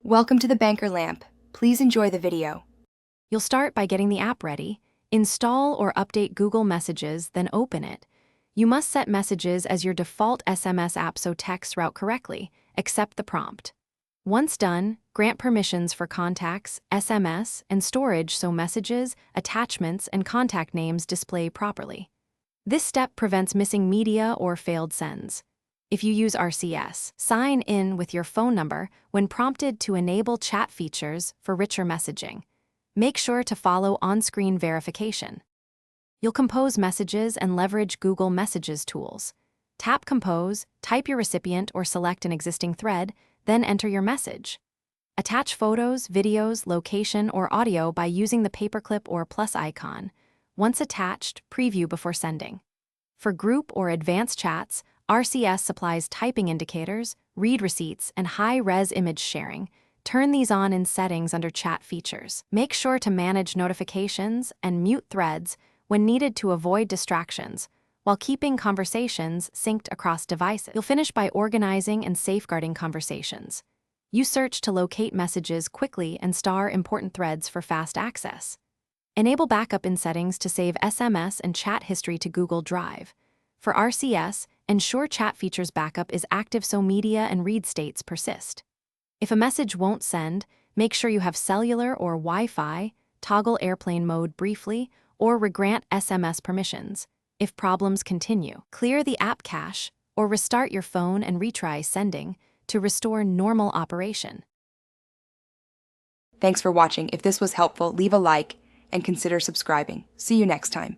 Welcome to the Banker Lamp. Please enjoy the video. You'll start by getting the app ready. Install or update Google Messages, then open it. You must set Messages as your default SMS app so texts route correctly. Accept the prompt. Once done, grant permissions for contacts, SMS, and storage so messages, attachments, and contact names display properly. This step prevents missing media or failed sends. If you use RCS, sign in with your phone number when prompted to enable chat features for richer messaging. Make sure to follow on-screen verification. You'll compose messages and leverage Google Messages tools. Tap Compose, type your recipient or select an existing thread, then enter your message. Attach photos, videos, location, or audio by using the paperclip or plus icon. Once attached, preview before sending. For group or advanced chats, RCS supplies typing indicators, read receipts, and high-res image sharing. Turn these on in settings under Chat Features. Make sure to manage notifications and mute threads when needed to avoid distractions, while keeping conversations synced across devices. You'll finish by organizing and safeguarding conversations. Use search to locate messages quickly and star important threads for fast access. Enable backup in settings to save SMS and chat history to Google Drive. For RCS, ensure Chat Features backup is active so media and read states persist. If a message won't send, make sure you have cellular or Wi-Fi, toggle airplane mode briefly, or regrant SMS permissions. If problems continue, clear the app cache or restart your phone and retry sending to restore normal operation. Thanks for watching. If this was helpful, leave a like and consider subscribing. See you next time.